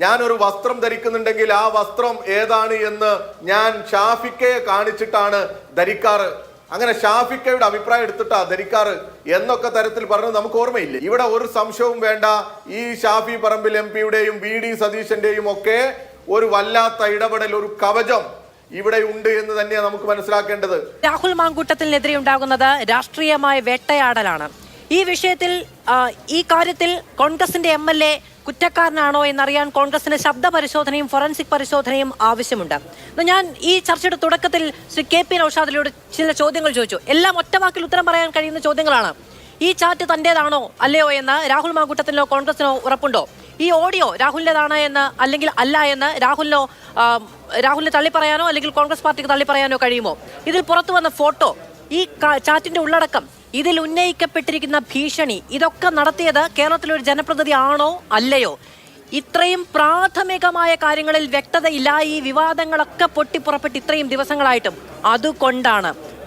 ഞാനൊരു വസ്ത്രം ധരിക്കുന്നുണ്ടെങ്കിൽ ആ വസ്ത്രം ഏതാണ് എന്ന് ഞാൻ ഷാഫിക്കയെ കാണിച്ചിട്ടാണ് ധരിക്കാറ്. അങ്ങനെ ഷാഫിക്കയുടെ അഭിപ്രായം എടുത്തിട്ടാ ധരിക്കാറ് എന്നൊക്കെ തരത്തിൽ പറഞ്ഞ് നമുക്ക് ഓർമ്മയില്ലേ? ഇവിടെ ഒരു സംശയവും വേണ്ട. ഈ ഷാഫി പറമ്പിൽ എംപിയുടെയും വി ഡി സതീശന്റെയും ഒക്കെ ഒരു വല്ലാത്ത ഇടപെടൽ, ഒരു കവചം ഇവിടെ ഉണ്ട് എന്ന് തന്നെയാണ് നമുക്ക് മനസ്സിലാക്കേണ്ടത്. രാഹുൽ മാങ്കൂട്ടത്തിനെതിരെ ഉണ്ടാകുന്നത് രാഷ്ട്രീയമായ വേട്ടയാടലാണ്. ഈ വിഷയത്തിൽ ഈ കാര്യത്തിൽ കോൺഗ്രസിന്റെ MLA കുറ്റക്കാരനാണോ എന്നറിയാൻ കോൺഗ്രസിന് ശബ്ദ പരിശോധനയും ഫോറൻസിക് പരിശോധനയും ആവശ്യമുണ്ട്. ഞാൻ ഈ ചർച്ചയുടെ തുടക്കത്തിൽ ശ്രീ KP നൗഷാദിനോട് ചില ചോദ്യങ്ങൾ ചോദിച്ചു. എല്ലാം ഒറ്റവാക്കിൽ ഉത്തരം പറയാൻ കഴിയുന്ന ചോദ്യങ്ങളാണ്. ഈ ചാറ്റ് തന്റേതാണോ അല്ലയോ എന്ന് രാഹുൽ മാങ്കൂട്ടത്തിനോ കോൺഗ്രസിനോ ഉറപ്പുണ്ടോ? ഈ ഓഡിയോ രാഹുലിൻ്റെതാണ് എന്ന് അല്ലെങ്കിൽ അല്ല എന്ന് രാഹുലിനെ തള്ളിപ്പറയാനോ അല്ലെങ്കിൽ കോൺഗ്രസ് പാർട്ടിക്ക് തള്ളിപ്പറയാനോ കഴിയുമോ? ഇതിൽ പുറത്തു വന്ന ഫോട്ടോ, ഈ ചാറ്റിന്റെ ഉള്ളടക്കം, ഇതിൽ ഉന്നയിക്കപ്പെട്ടിരിക്കുന്ന ഭീഷണി, ഇതൊക്കെ നടത്തിയത് കേരളത്തിലൊരു ജനപ്രതിനിധി ആണോ അല്ലയോ? ഇത്രയും പ്രാഥമികമായ കാര്യങ്ങളിൽ വ്യക്തതയില്ല. ഈ വിവാദങ്ങളൊക്കെ പൊട്ടിപ്പുറപ്പെട്ട് ഇത്രയും ദിവസങ്ങളായിട്ടും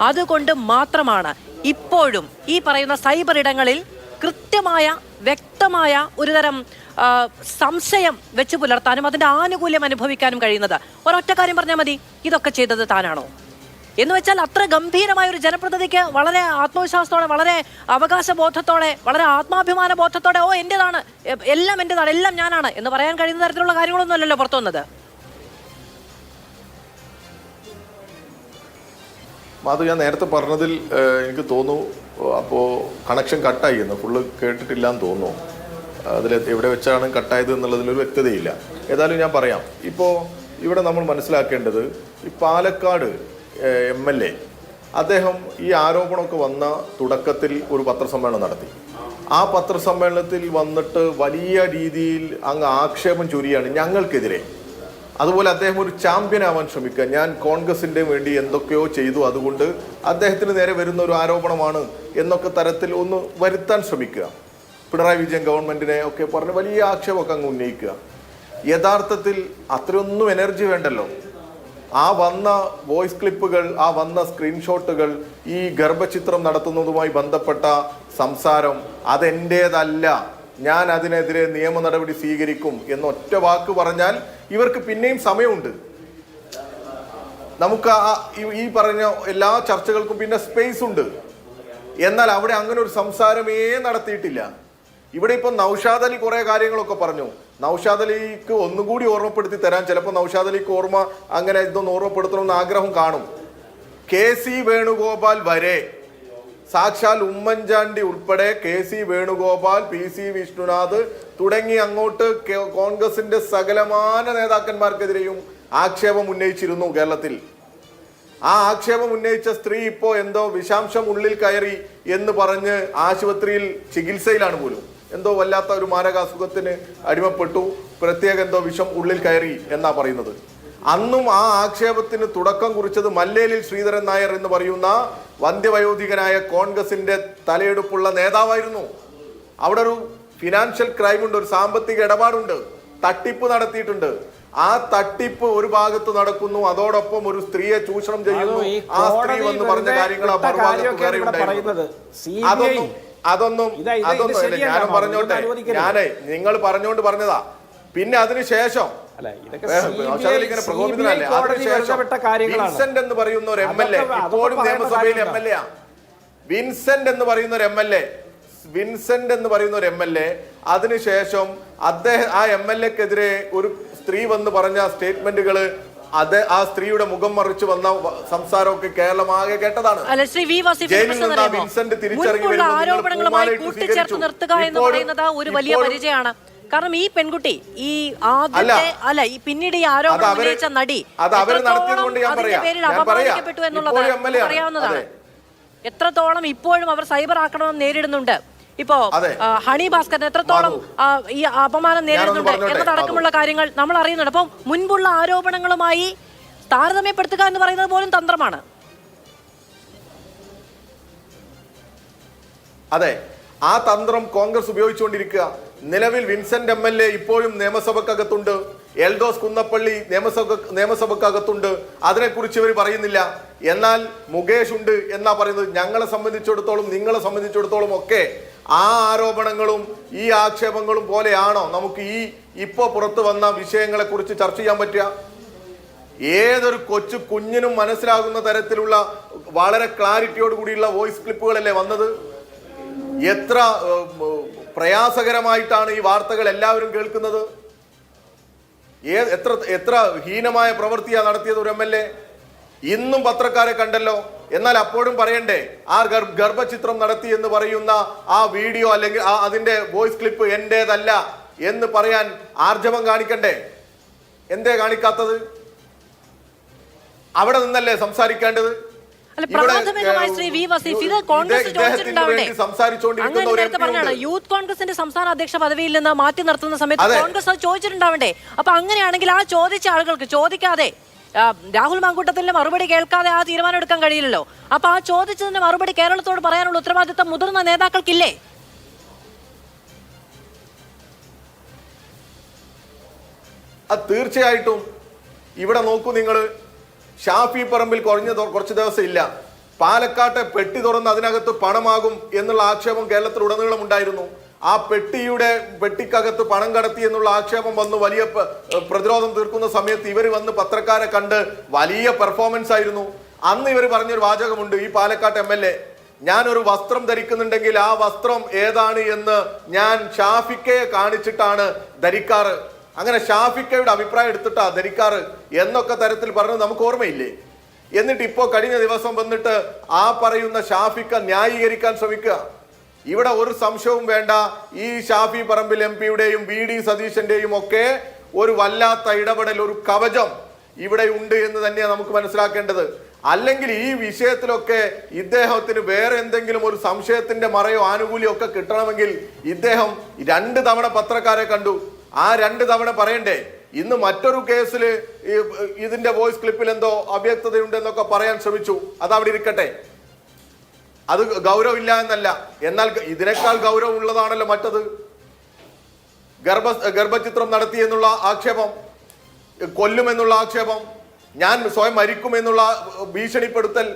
അതുകൊണ്ട് മാത്രമാണ് ഇപ്പോഴും ഈ പറയുന്ന സൈബർ ഇടങ്ങളിൽ കൃത്യമായ വ്യക്തമായ ഒരുതരം സംശയം വെച്ചു പുലർത്താനും അതിന്റെ ആനുകൂല്യം അനുഭവിക്കാനും കഴിയുന്നത്. ഒരൊറ്റ കാര്യം പറഞ്ഞാൽ മതി, ഇതൊക്കെ ചെയ്തത് താനാണോ എന്ന് വെച്ചാൽ അത്ര ഗംഭീരമായ ഒരു ജനപ്രതിനിധിക്ക് വളരെ ആത്മവിശ്വാസത്തോടെ, വളരെ അവകാശബോധത്തോടെ, വളരെ ആത്മാഭിമാന ബോധത്തോടെ എന്റേതാണ്, എല്ലാം എന്റേതാണ്, എല്ലാം ഞാനാണ് എന്ന് പറയാൻ കഴിയുന്ന തരത്തിലുള്ള കാര്യങ്ങളൊന്നും അല്ലല്ലോ പുറത്തു വന്നത്. മാധു, ഞാൻ നേരത്തെ പറഞ്ഞതിൽ എനിക്ക് തോന്നുന്നു അപ്പോൾ കണക്ഷൻ കട്ടായി എന്ന്, ഫുള്ള് കേട്ടിട്ടില്ല എന്ന് തോന്നുന്നു. അതിൽ എവിടെ വെച്ചാണ് കട്ടായത് എന്നുള്ളതിലൊരു വ്യക്തതയില്ല. ഏതായാലും ഞാൻ പറയാം. ഇപ്പോൾ ഇവിടെ നമ്മൾ മനസ്സിലാക്കേണ്ടത്, ഈ പാലക്കാട് MLA അദ്ദേഹം ഈ ആരോപണമൊക്കെ വന്ന തുടക്കത്തിൽ ഒരു പത്രസമ്മേളനം നടത്തി. ആ പത്രസമ്മേളനത്തിൽ വന്നിട്ട് വലിയ രീതിയിൽ അങ്ങ് ആക്ഷേപം ചൊരിയാണ് ഞങ്ങൾക്കെതിരെ. അതുപോലെ അദ്ദേഹം ഒരു ചാമ്പ്യൻ ആവാൻ ശ്രമിക്കുക. ഞാൻ കോൺഗ്രസിൻ്റെ വേണ്ടി എന്തൊക്കെയോ ചെയ്തു, അതുകൊണ്ട് അദ്ദേഹത്തിന് നേരെ വരുന്ന ഒരു ആരോപണമാണ് എന്നൊക്കെ തരത്തിൽ ഒന്ന് വരുത്താൻ ശ്രമിക്കുക. പിണറായി വിജയൻ ഗവൺമെൻറ്റിനെ ഒക്കെ പറഞ്ഞ് വലിയ ആക്ഷേപമൊക്കെ അങ്ങ് ഉന്നയിക്കുക. യഥാർത്ഥത്തിൽ അത്രയൊന്നും എനർജി വേണ്ടല്ലോ. ആ വന്ന വോയിസ് ക്ലിപ്പുകൾ, ആ വന്ന സ്ക്രീൻഷോട്ടുകൾ, ഈ ഗർഭചിത്രം നടത്തുന്നതുമായി ബന്ധപ്പെട്ട സംസാരം അതെൻ്റേതല്ല, ഞാൻ അതിനെതിരെ നിയമ നടപടി സ്വീകരിക്കും എന്നൊറ്റ വാക്ക് പറഞ്ഞാൽ ഇവർക്ക് പിന്നെയും സമയമുണ്ട്. നമുക്ക് ഈ പറഞ്ഞ എല്ലാ ചർച്ചകൾക്കും പിന്നെ സ്പേസ് ഉണ്ട്. എന്നാൽ അവിടെ അങ്ങനെ ഒരു സംസാരമേ നടത്തിയിട്ടില്ല. ഇവിടെ ഇപ്പം നൗഷാദ് അലി കുറെ കാര്യങ്ങളൊക്കെ പറഞ്ഞു. നൗഷാദ് അലിക്ക് ഒന്നുകൂടി ഓർമ്മപ്പെടുത്തി തരാൻ ചിലപ്പോൾ നൗഷാദ് അലിക്ക് അങ്ങനെ ഇതൊന്ന് ഓർമ്മപ്പെടുത്തണമെന്ന് ആഗ്രഹം കാണും. KC വേണുഗോപാൽ വരെ, സാക്ഷാൽ ഉമ്മൻചാണ്ടി ഉൾപ്പെടെ KC വേണുഗോപാൽ, PC വിഷ്ണുനാഥ് തുടങ്ങി അങ്ങോട്ട് കോൺഗ്രസിന്റെ സകലമാന നേതാക്കന്മാർക്കെതിരെയും ആക്ഷേപം ഉന്നയിച്ചിരുന്നു കേരളത്തിൽ. ആ ആക്ഷേപം ഉന്നയിച്ച സ്ത്രീ ഇപ്പോൾ എന്തോ വിഷാംശം ഉള്ളിൽ കയറി എന്ന് പറഞ്ഞ് ആശുപത്രിയിൽ ചികിത്സയിലാണ് പോലും. എന്തോ വല്ലാത്ത ഒരു മാരകാസുഖത്തിന് അടിമപ്പെട്ടു, പ്രത്യേക എന്തോ വിഷം ഉള്ളിൽ കയറി എന്നാ പറയുന്നത്. അന്നും ആ ആക്ഷേപത്തിന് തുടക്കം കുറിച്ചത് മല്ലേലിൽ ശ്രീധരൻ നായർ എന്ന് പറയുന്ന വന്ധ്യവയോധികനായ കോൺഗ്രസിന്റെ തലയെടുപ്പുള്ള നേതാവായിരുന്നു. അവിടെ ഒരു ഫിനാൻഷ്യൽ ക്രൈം ഉണ്ട്, ഒരു സാമ്പത്തിക ഇടപാടുണ്ട്, തട്ടിപ്പ് നടത്തിയിട്ടുണ്ട്. ആ തട്ടിപ്പ് ഒരു ഭാഗത്ത് നടക്കുന്നു, അതോടൊപ്പം ഒരു സ്ത്രീയെ ചൂഷണം ചെയ്യുന്നു. ആ സ്ത്രീ വന്ന് പറഞ്ഞ കാര്യങ്ങൾ ആ മറുഭാഗത്ത് വേറെ ഉണ്ടായിരുന്നു. അതൊന്നും ഞാനും പറഞ്ഞോട്ടെ, നിങ്ങൾ പറഞ്ഞോണ്ട് പറഞ്ഞതാ. പിന്നെ അതിനുശേഷം വിൻസെന്റ് എന്ന് പറയുന്ന ഒരു MLA, ഇപ്പോഴും നിയമസഭയിൽ MLA ആണ്. വിൻസെന്റ് എന്ന് പറയുന്ന ഒരു MLA അതിനുശേഷം ആ MLAക്കെതിരെ ഒരു സ്ത്രീ വന്ന് പറഞ്ഞ സ്റ്റേറ്റ്മെന്റുകള്, ആ സ്ത്രീയുടെ മുഖം മറിച്ച് വന്ന സംസാരമൊക്കെ കേരളമാകെ കേട്ടതാണ്. വിൻസെന്റ് തിരിച്ചറിഞ്ഞു ആരോപണങ്ങളുമായി കൂട്ടിച്ചേർത്ത് നിർത്തുക എന്ന് പറയുന്നത് ഒരു വലിയ പരിചയമാണ്. കാരണം ഈ പെൺകുട്ടി ഈ പിന്നീട് ഈ ആരോപണം ഉന്നയിച്ച നടി പേരിൽ അപമാനിക്കപ്പെട്ടു എന്നുള്ളത് അറിയാവുന്നതാണ്. എത്രത്തോളം ഇപ്പോഴും അവർ സൈബർ ആക്രമണം നേരിടുന്നുണ്ട്. ഇപ്പോ ഹണി ഭാസ്കറിന് എത്രത്തോളം ഈ അപമാനം നേരിടുന്നുണ്ട് എന്നതടക്കമുള്ള കാര്യങ്ങൾ നമ്മൾ അറിയുന്നുണ്ട്. അപ്പം മുൻപുള്ള ആരോപണങ്ങളുമായി താരതമ്യപ്പെടുത്തുക എന്ന് പറയുന്നത് പോലും തന്ത്രമാണ്. അതെ, ആ തന്ത്രം കോൺഗ്രസ് ഉപയോഗിച്ചുകൊണ്ടിരിക്കുക. നിലവിൽ വിൻസെന്റ് MLA ഇപ്പോഴും നിയമസഭക്കകത്തുണ്ട്, എൽദോസ് കുന്നപ്പള്ളി നിയമസഭക്കകത്തുണ്ട്. അതിനെക്കുറിച്ച് ഇവർ പറയുന്നില്ല. എന്നാൽ മുകേഷ് ഉണ്ട് എന്നാ പറയുന്നത്. ഞങ്ങളെ സംബന്ധിച്ചിടത്തോളം, നിങ്ങളെ സംബന്ധിച്ചിടത്തോളം ഒക്കെ ആ ആരോപണങ്ങളും ഈ ആക്ഷേപങ്ങളും പോലെയാണോ നമുക്ക് ഇപ്പൊ പുറത്തു വന്ന വിഷയങ്ങളെ കുറിച്ച് ചർച്ച ചെയ്യാൻ പറ്റുക? ഏതൊരു കുഞ്ഞിനും മനസ്സിലാകുന്ന തരത്തിലുള്ള വളരെ ക്ലാരിറ്റിയോട് കൂടിയുള്ള വോയിസ് ക്ലിപ്പുകളല്ലേ വന്നത്? എത്ര പ്രയാസകരമായിട്ടാണ് ഈ വാർത്തകൾ എല്ലാവരും കേൾക്കുന്നത്. എത്ര ഹീനമായ പ്രവൃത്തിയാണ് നടത്തിയത് ഒരു MLA. ഇന്നും പത്രക്കാരെ കണ്ടല്ലോ. എന്നാൽ അപ്പോഴും പറയണ്ടേ, ആ ഗർഭചിത്രം നടത്തി എന്ന് പറയുന്ന ആ വീഡിയോ അല്ലെങ്കിൽ അതിന്റെ വോയിസ് ക്ലിപ്പ് എന്റേതല്ല എന്ന് പറയാൻ ആർജവം കാണിക്കണ്ടേ? എന്തേ കാണിക്കാത്തത്? അവിടെ നിന്നല്ലേ സംസാരിക്കേണ്ടത്? യൂത്ത് കോൺഗ്രസിന്റെ സംസ്ഥാന അധ്യക്ഷ പദവിയിൽ നിന്ന് മാറ്റി നിർത്തുന്ന സമയത്ത് കോൺഗ്രസ് അത് ചോദിച്ചിട്ടുണ്ടാവണ്ടേ? അപ്പൊ അങ്ങനെയാണെങ്കിൽ ആ ചോദിച്ച ആളുകൾക്ക് ചോദിക്കാതെ, രാഹുൽ മാങ്കൂട്ടത്തിന്റെ മറുപടി കേൾക്കാതെ ആ തീരുമാനം എടുക്കാൻ കഴിയില്ലല്ലോ. അപ്പൊ ആ ചോദിച്ചതിന്റെ മറുപടി കേരളത്തോട് പറയാനുള്ള ഉത്തരവാദിത്തം മുതിർന്ന നേതാക്കൾക്കില്ലേ? അത് തീർച്ചയായിട്ടും. ഇവിടെ നോക്കൂ നിങ്ങൾ, ഷാഫി പറമ്പിൽ കുറച്ച് ദിവസം ഇല്ല, പാലക്കാട്ടെ പെട്ടി തുറന്ന് അതിനകത്ത് പണമാകും എന്നുള്ള ആക്ഷേപം കേരളത്തിലുടനീളം ഉണ്ടായിരുന്നു. ആ പെട്ടിക്കകത്ത് പണം കടത്തി എന്നുള്ള ആക്ഷേപം വന്ന് വലിയ പ്രതിരോധം തീർക്കുന്ന സമയത്ത് ഇവർ വന്ന് പത്രക്കാരെ കണ്ട് വലിയ പെർഫോമൻസ് ആയിരുന്നു. അന്ന് ഇവർ പറഞ്ഞൊരു വാചകമുണ്ട്, ഈ പാലക്കാട് MLA, ഞാനൊരു വസ്ത്രം ധരിക്കുന്നുണ്ടെങ്കിൽ ആ വസ്ത്രം ഏതാണ് എന്ന് ഞാൻ ഷാഫിക്കയെ കാണിച്ചിട്ടാണ് ധരിക്കാറ്, അങ്ങനെ ഷാഫിക്കയുടെ അഭിപ്രായം എടുത്തിട്ടാ ധരിക്കാറ് എന്നൊക്കെ തരത്തിൽ പറഞ്ഞത് നമുക്ക് ഓർമ്മയില്ലേ? എന്നിട്ട് ഇപ്പോ കഴിഞ്ഞ ദിവസം വന്നിട്ട് ആ പറയുന്ന ഷാഫിക്ക ന്യായീകരിക്കാൻ ശ്രമിക്കുക. ഇവിടെ ഒരു സംശയവും വേണ്ട, ഈ ഷാഫി പറമ്പിൽ MPയുടെയും VD സതീശന്റെയും ഒക്കെ ഒരു വല്ലാത്ത ഇടപെടൽ, ഒരു കവചം ഇവിടെ ഉണ്ട് എന്ന് തന്നെയാണ് നമുക്ക് മനസ്സിലാക്കേണ്ടത്. അല്ലെങ്കിൽ ഈ വിഷയത്തിലൊക്കെ ഇദ്ദേഹത്തിന് വേറെ എന്തെങ്കിലും ഒരു സംശയത്തിന്റെ മറയോ ആനുകൂല്യം ഒക്കെ കിട്ടണമെങ്കിൽ ഇദ്ദേഹം 2 തവണ പത്രക്കാരെ കണ്ടു. ആ 2 തവണ പറയണ്ടേ? ഇന്ന് മറ്റൊരു കേസിൽ ഇതിന്റെ വോയിസ് ക്ലിപ്പിൽ എന്തോ അവ്യക്തതയുണ്ടെന്നൊക്കെ പറയാൻ ശ്രമിച്ചു. അതവിടെ ഇരിക്കട്ടെ, അത് ഗൗരവമില്ല എന്നല്ല. എന്നാൽ ഇതിനേക്കാൾ ഗൗരവം ഉള്ളതാണല്ലോ മറ്റത്. ഗർഭചിത്രം നടത്തി എന്നുള്ള ആക്ഷേപം, കൊല്ലുമെന്നുള്ള ആക്ഷേപം, ഞാൻ സ്വയം മരിക്കുമെന്നുള്ള ഭീഷണിപ്പെടുത്തൽ,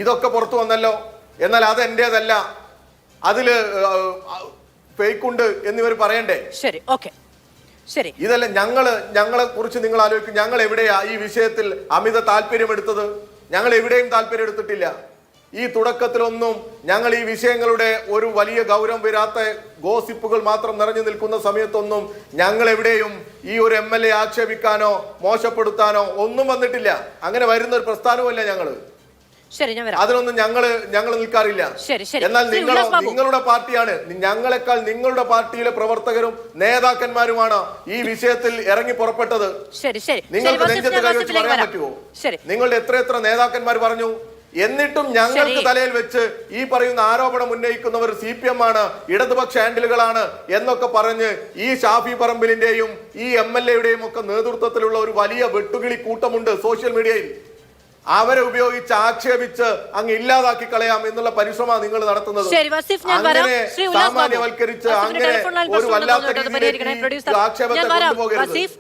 ഇതൊക്കെ പുറത്തു വന്നല്ലോ. എന്നാൽ അത് എന്റേതല്ല, അതില് ഫേക്കുണ്ട് എന്നിവർ പറയണ്ടേ? ശരി, ഓക്കെ, ശരി. ഇതല്ല ഞങ്ങളെ കുറിച്ച് നിങ്ങൾ ആലോചിക്കും. ഞങ്ങൾ എവിടെയാ ഈ വിഷയത്തിൽ അമിത താല്പര്യമെടുത്തത്? ഞങ്ങൾ എവിടെയും താല്പര്യം എടുത്തിട്ടില്ല. ഈ തുടക്കത്തിലൊന്നും ഞങ്ങൾ ഈ വിഷയങ്ങളുടെ ഒരു വലിയ ഗൗരവം വരാത്ത ഗോസിപ്പുകൾ മാത്രം നിറഞ്ഞു നിൽക്കുന്ന സമയത്തൊന്നും ഞങ്ങൾ എവിടെയും ഈ ഒരു MLA ആക്ഷേപിക്കാനോ മോശപ്പെടുത്താനോ ഒന്നും വന്നിട്ടില്ല. അങ്ങനെ വരുന്ന ഒരു പ്രസ്ഥാനവുമല്ല ഞങ്ങള്. അതിനൊന്നും ഞങ്ങൾ നിൽക്കാറില്ല. എന്നാൽ നിങ്ങളുടെ പാർട്ടിയാണ്, ഞങ്ങളെക്കാൾ നിങ്ങളുടെ പാർട്ടിയിലെ പ്രവർത്തകരും നേതാക്കന്മാരുമാണ് ഈ വിഷയത്തിൽ ഇറങ്ങി പുറപ്പെട്ടത്. നിങ്ങൾക്ക് നെഞ്ചത്ത് കൈവച്ച് പറയാൻ പറ്റുമോ? നിങ്ങളുടെ എത്ര നേതാക്കന്മാർ പറഞ്ഞു? എന്നിട്ടും ഞങ്ങൾക്ക് തലയിൽ വെച്ച് ഈ പറയുന്ന ആരോപണം ഉന്നയിക്കുന്നവർ CPM ആണ്, ഇടതുപക്ഷ ഹാൻഡിലുകളാണ് എന്നൊക്കെ പറഞ്ഞ് ഈ ഷാഫി പറമ്പിലിന്റെയും ഈ MLAയുടെയും ഒക്കെ നേതൃത്വത്തിലുള്ള ഒരു വലിയ വെട്ടുകിളി കൂട്ടമുണ്ട് സോഷ്യൽ മീഡിയയിൽ. അവരെ ഉപയോഗിച്ച് ആക്ഷേപിച്ച് അങ്ങ് ഇല്ലാതാക്കി കളയാം എന്നുള്ള പരിശ്രമമാണ് നിങ്ങൾ നടത്തുന്നത്. അങ്ങനെ സാമാന്യവൽക്കരിച്ച് അങ്ങനെ ഒരു വല്ലാത്ത ആക്ഷേപത്തെ കൊണ്ടുപോകരുത്.